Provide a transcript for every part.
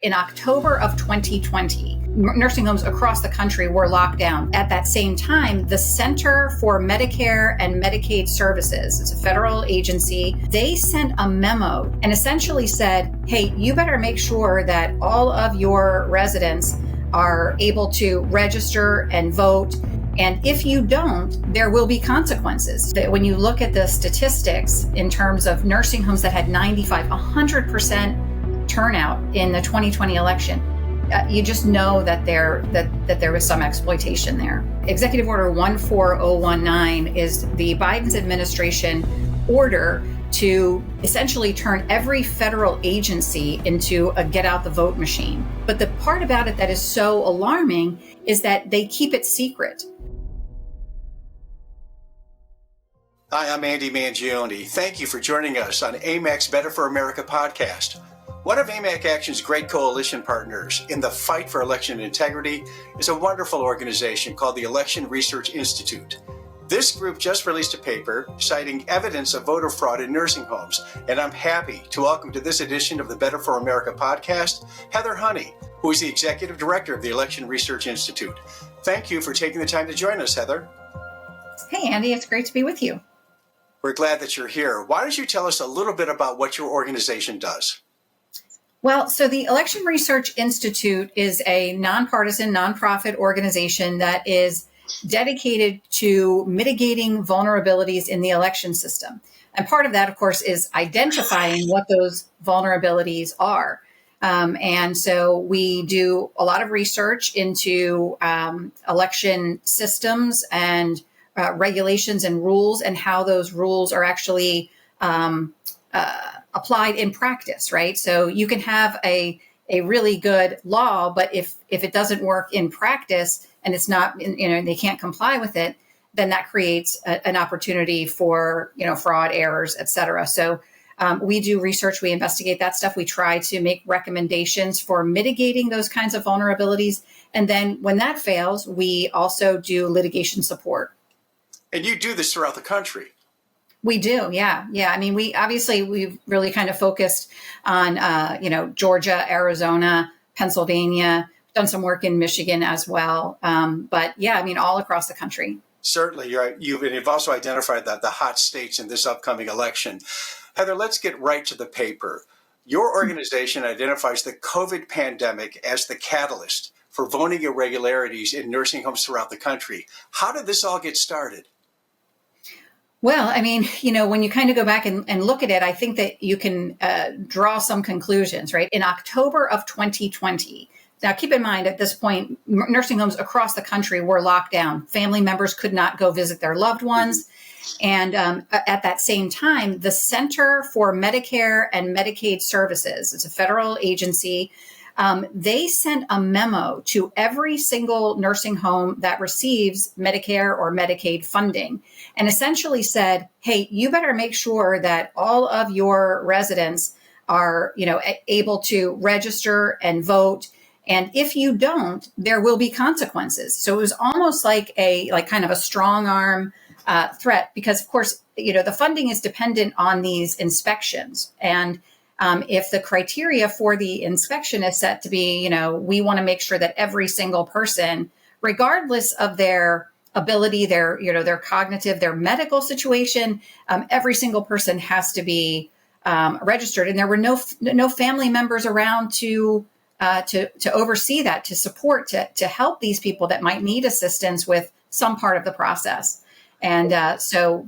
In October of 2020, nursing homes across the country were locked down. At that same time, the Center for Medicare and Medicaid Services, it's a federal agency, they sent a memo and essentially said, hey, you better make sure that all of your residents are able to register and vote. And if you don't, there will be consequences. When you look at the statistics in terms of nursing homes that had 100% turnout in the 2020 election, you just know that there was some exploitation there. Executive Order 14019 is the Biden's administration order to essentially turn every federal agency into a get out the vote machine. But the part about it that is so alarming is that they keep it secret. Hi, I'm Andy Mangione. Thank you for joining us on AMAC's Better for America podcast. One of AMAC Action's great coalition partners in the fight for election integrity is a wonderful organization called the Election Research Institute. This group just released a paper citing evidence of voter fraud in nursing homes, and I'm happy to welcome to this edition of the Better for America podcast, Heather Honey, who is the Executive Director of the Election Research Institute. Thank you for taking the time to join us, Heather. Hey, Andy, it's great to be with you. We're glad that you're here. Why don't you tell us a little bit about what your organization does? Well, so the Election Research Institute is a nonpartisan, nonprofit organization that is dedicated to mitigating vulnerabilities in the election system. And part of that, of course, is identifying what those vulnerabilities are. And so we do a lot of research into election systems and regulations and rules and how those rules are actually applied in practice, right? So you can have a really good law, but if it doesn't work in practice and it's not, they can't comply with it, then that creates an opportunity for, fraud, errors, et cetera. So we do research, we investigate that stuff. We try to make recommendations for mitigating those kinds of vulnerabilities. And then when that fails, we also do litigation support. And you do this throughout the country. We do. Yeah. I mean, we've really kind of focused on, Georgia, Arizona, Pennsylvania, done some work in Michigan as well. But yeah, I mean, all across the country. Certainly. You've also identified that the hot states in this upcoming election. Heather, let's get right to the paper. Your organization identifies the COVID pandemic as the catalyst for voting irregularities in nursing homes throughout the country. How did this all get started? Well, I mean, when you kind of go back and look at it, I think that you can draw some conclusions, right? In October of 2020, now keep in mind at this point, nursing homes across the country were locked down. Family members could not go visit their loved ones. And at that same time, the Center for Medicare and Medicaid Services, it's a federal agency, they sent a memo to every single nursing home that receives Medicare or Medicaid funding and essentially said, hey, you better make sure that all of your residents are, able to register and vote. And if you don't, there will be consequences. So it was almost like kind of a strong arm threat because, of course, the funding is dependent on these inspections. And if the criteria for the inspection is set to be, we want to make sure that every single person, regardless of their ability, their cognitive, their medical situation, every single person has to be registered. And there were no family members around to oversee that, to support, to help these people that might need assistance with some part of the process. And so,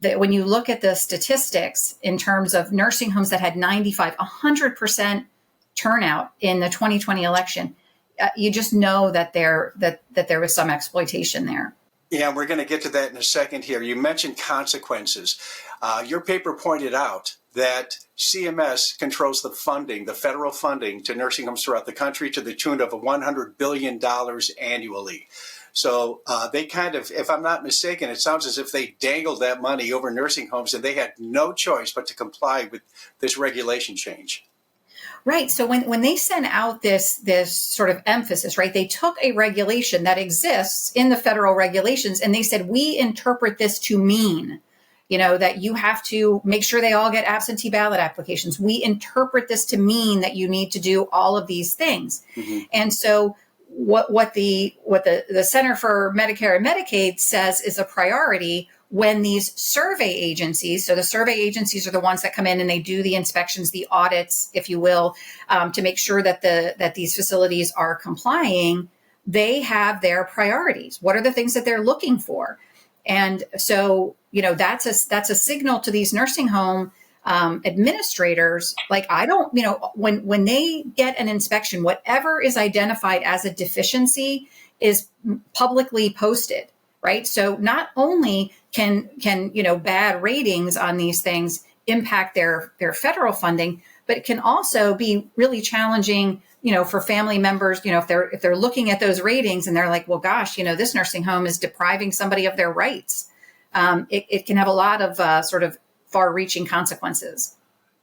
when you look at the statistics in terms of nursing homes that had 100% turnout in the 2020 election, you just know that there was some exploitation there. Yeah, we're going to get to that in a second here. You mentioned consequences. Your paper pointed out that CMS controls the funding, the federal funding to nursing homes throughout the country to the tune of $100 billion annually. So they kind of, if I'm not mistaken, it sounds as if they dangled that money over nursing homes and they had no choice but to comply with this regulation change. Right. So when they sent out this sort of emphasis, right, they took a regulation that exists in the federal regulations and they said, we interpret this to mean that you have to make sure they all get absentee ballot applications. We interpret this to mean that you need to do all of these things. Mm-hmm. And so what the Center for Medicare and Medicaid says is a priority when these survey agencies, so the survey agencies are the ones that come in and they do the inspections, the audits, if you will, to make sure that these facilities are complying. They have their priorities. What are the things that they're looking for? And so, that's a signal to these nursing home administrators. Like, I don't, when they get an inspection, whatever is identified as a deficiency is publicly posted, right? So not only can bad ratings on these things impact their federal funding, but it can also be really challenging, for family members, if they're looking at those ratings and they're like, well, gosh, this nursing home is depriving somebody of their rights. It can have a lot of sort of far-reaching consequences.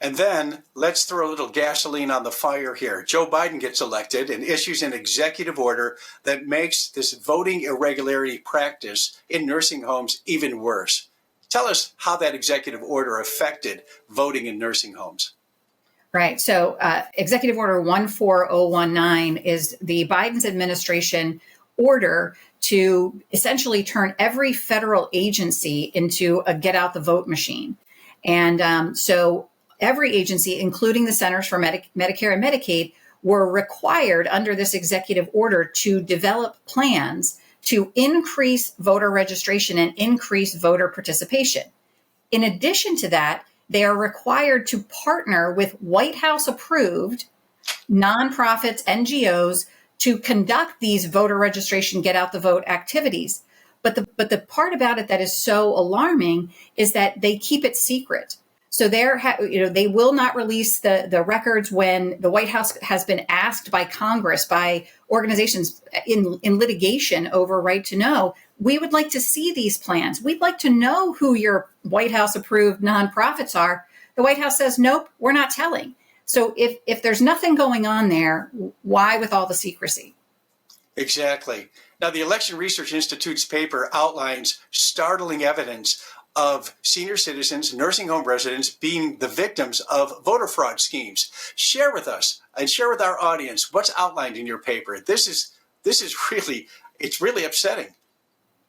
And then let's throw a little gasoline on the fire here. Joe Biden gets elected and issues an executive order that makes this voting irregularity practice in nursing homes even worse. Tell us how that executive order affected voting in nursing homes. Right. So Executive Order 14019 is the Biden's administration order to essentially turn every federal agency into a get out the vote machine. And so every agency, including the Centers for Medicare and Medicaid, were required under this executive order to develop plans to increase voter registration and increase voter participation. In addition to that, they are required to partner with White House approved nonprofits, NGOs, to conduct these voter registration, get out the vote activities. But the part about it that is so alarming is that they keep it secret. So they will not release the records when the White House has been asked by Congress, by organizations in litigation over right to know. We would like to see these plans. We'd like to know who your White House approved nonprofits are. The White House says, nope, we're not telling. So if there's nothing going on there, why with all the secrecy? Exactly. Now, the Election Research Institute's paper outlines startling evidence of senior citizens, nursing home residents being the victims of voter fraud schemes. Share with us and share with our audience what's outlined in your paper. This is really, it's really upsetting.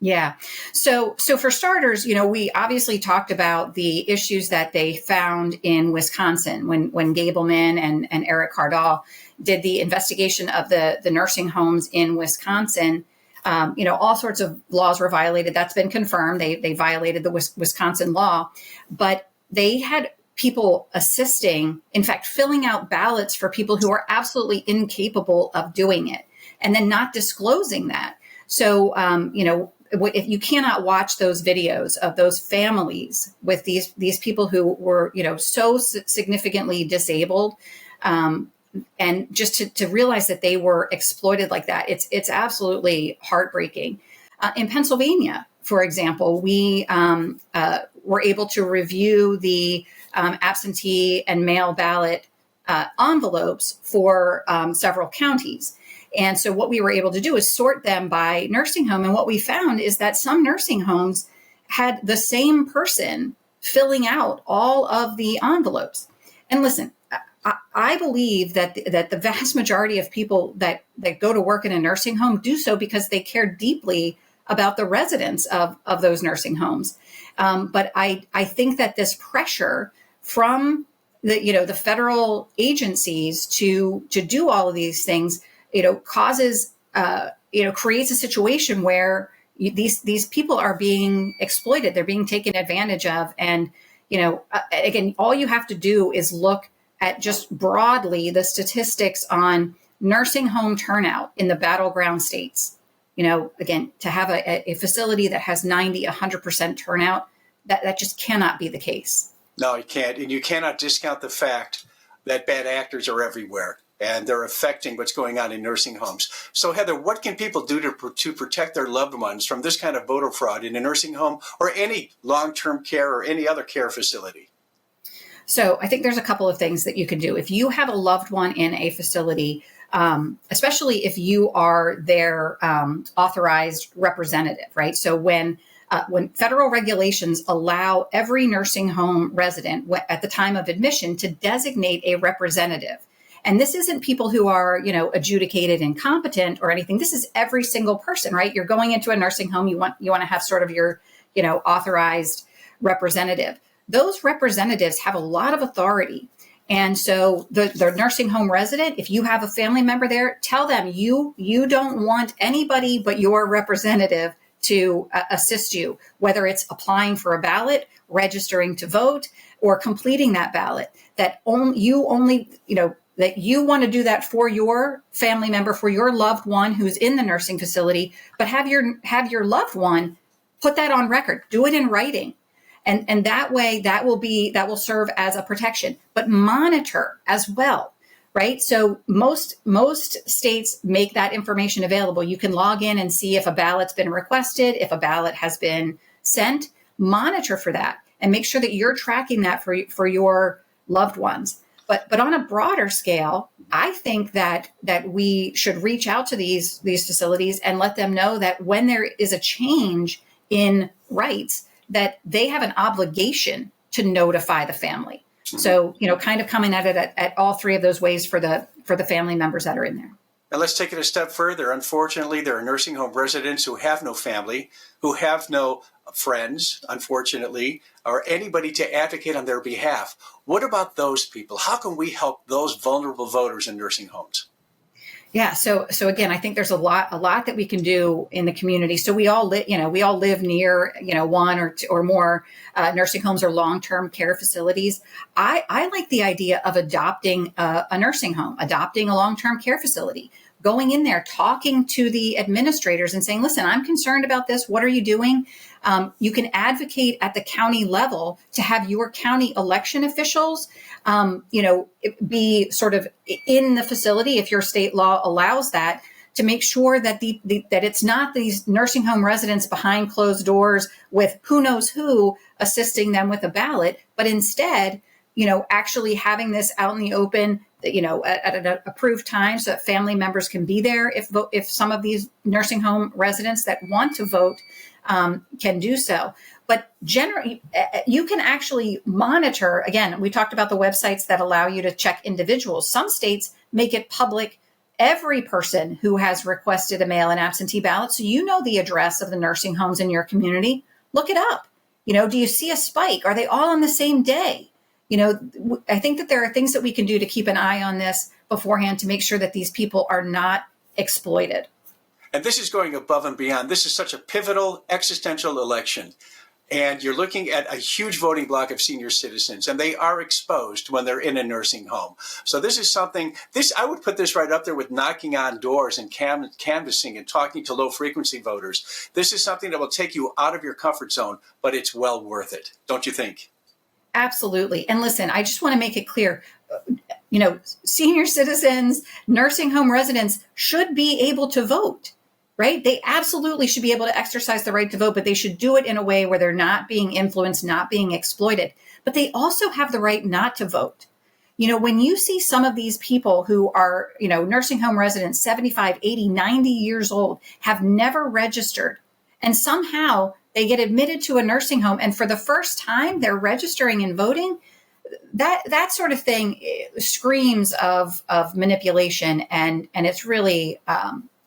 Yeah. So for starters, we obviously talked about the issues that they found in Wisconsin when Gableman and Eric Hardall did the investigation of the nursing homes in Wisconsin. All sorts of laws were violated. That's been confirmed. They violated the Wisconsin law, but they had people assisting, in fact, filling out ballots for people who are absolutely incapable of doing it, and then not disclosing that. So, if you cannot watch those videos of those families with these people who were, so significantly disabled, and just to realize that they were exploited like that, it's absolutely heartbreaking. In Pennsylvania, for example, we were able to review the absentee and mail ballot envelopes for several counties. And so what we were able to do is sort them by nursing home. And what we found is that some nursing homes had the same person filling out all of the envelopes. And listen, I believe that the vast majority of people that go to work in a nursing home do so because they care deeply about the residents of those nursing homes. But I think that this pressure from the federal agencies to do all of these things, causes, creates a situation where these people are being exploited. They're being taken advantage of. And, again, all you have to do is look at just broadly the statistics on nursing home turnout in the battleground states. Again, to have a facility that has 90, 100% turnout, that just cannot be the case. No, you can't. And you cannot discount the fact that bad actors are everywhere and they're affecting what's going on in nursing homes. So, Heather, what can people do to protect their loved ones from this kind of voter fraud in a nursing home or any long-term care or any other care facility? So I think there's a couple of things that you can do. If you have a loved one in a facility, especially if you are their authorized representative, right? So when when federal regulations allow every nursing home resident at the time of admission to designate a representative. And this isn't people who are, adjudicated incompetent or anything. This is every single person, right? You're going into a nursing home. You want to have sort of your, authorized representative. Those representatives have a lot of authority. And so the nursing home resident, if you have a family member there, tell them you don't want anybody but your representative to assist you, whether it's applying for a ballot, registering to vote, or completing that ballot. That you want to do that for your family member, for your loved one who's in the nursing facility, but have your loved one put that on record, do it in writing. And that way that will serve as a protection, but monitor as well, right? So most states make that information available. You can log in and see if a ballot's been requested, if a ballot has been sent, monitor for that and make sure that you're tracking that for your loved ones. But on a broader scale, I think that we should reach out to these facilities and let them know that when there is a change in rights, that they have an obligation to notify the family. Mm-hmm. So, kind of coming at it at all three of those ways for the family members that are in there. And let's take it a step further. Unfortunately, there are nursing home residents who have no family, who have no friends, unfortunately, or anybody to advocate on their behalf. What about those people? How can we help those vulnerable voters in nursing homes? Yeah. So again, I think there's a lot that we can do in the community. So we all live near, one or two or more nursing homes or long-term care facilities. I like the idea of adopting a nursing home, adopting a long-term care facility, going in there, talking to the administrators and saying, listen, I'm concerned about this. What are you doing? You can advocate at the county level to have your county election officials, be sort of in the facility if your state law allows that, to make sure that that it's not these nursing home residents behind closed doors with who knows who assisting them with a ballot, but instead, actually having this out in the open, at an approved time so that family members can be there if some of these nursing home residents that want to vote can do so. But generally, you can actually monitor. Again, we talked about the websites that allow you to check individuals. Some states make it public, every person who has requested a mail-in absentee ballot. So the address of the nursing homes in your community. Look it up. Do you see a spike? Are they all on the same day? I think that there are things that we can do to keep an eye on this beforehand to make sure that these people are not exploited. And this is going above and beyond. This is such a pivotal existential election. And you're looking at a huge voting block of senior citizens, and they are exposed when they're in a nursing home. So this is something, I would put this right up there with knocking on doors and canvassing and talking to low-frequency voters. This is something that will take you out of your comfort zone, but it's well worth it, don't you think? Absolutely. And listen, I just want to make it clear, senior citizens, nursing home residents should be able to vote. Right? They absolutely should be able to exercise the right to vote, but they should do it in a way where they're not being influenced, not being exploited. But they also have the right not to vote. When you see some of these people who are, nursing home residents, 75, 80, 90 years old, have never registered, and somehow they get admitted to a nursing home, and for the first time they're registering and voting, that sort of thing screams of manipulation, and it's really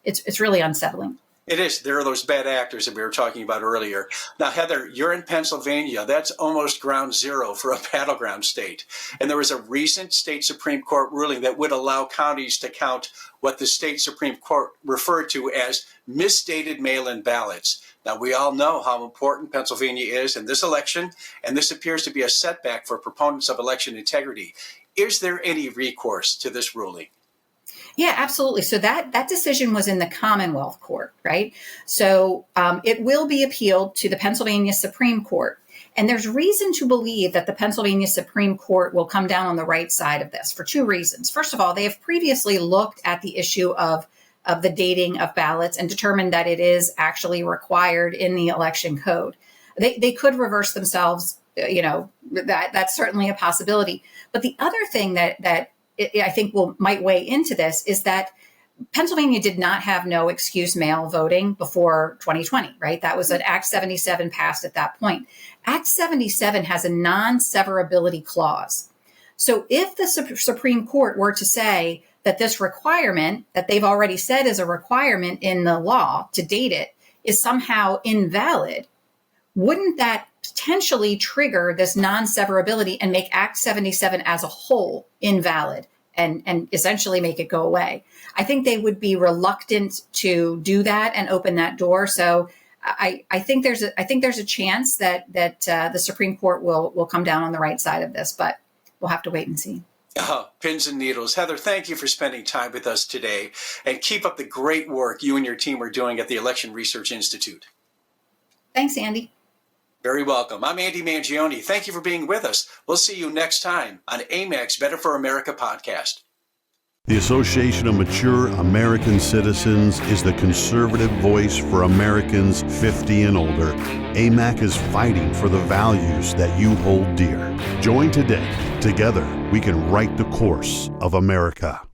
it's really unsettling. It is. There are those bad actors that we were talking about earlier. Now, Heather, you're in Pennsylvania. That's almost ground zero for a battleground state. And there was a recent state Supreme Court ruling that would allow counties to count what the state Supreme Court referred to as misstated mail-in ballots. Now, we all know how important Pennsylvania is in this election, and this appears to be a setback for proponents of election integrity. Is there any recourse to this ruling? Yeah, absolutely. So that decision was in the Commonwealth Court, right? So it will be appealed to the Pennsylvania Supreme Court. And there's reason to believe that the Pennsylvania Supreme Court will come down on the right side of this for two reasons. First of all, they have previously looked at the issue of the dating of ballots and determined that it is actually required in the election code. They could reverse themselves, that's certainly a possibility. But the other thing that I think might weigh into this is that Pennsylvania did not have no excuse mail voting before 2020, right? That was an Act 77 passed at that point. Act 77 has a non-severability clause. So if the Supreme Court were to say that this requirement that they've already said is a requirement in the law to date it is somehow invalid, wouldn't that potentially trigger this non-severability and make Act 77 as a whole invalid and essentially make it go away? I think they would be reluctant to do that and open that door. So I think there's a chance that the Supreme Court will come down on the right side of this, but we'll have to wait and see. Pins and needles. Heather, thank you for spending time with us today, and keep up the great work you and your team are doing at the Election Research Institute. Thanks, Andy. Very welcome. I'm Andy Mangione. Thank you for being with us. We'll see you next time on AMAC's Better for America podcast. The Association of Mature American Citizens is the conservative voice for Americans 50 and older. AMAC is fighting for the values that you hold dear. Join today. Together, we can write the course of America.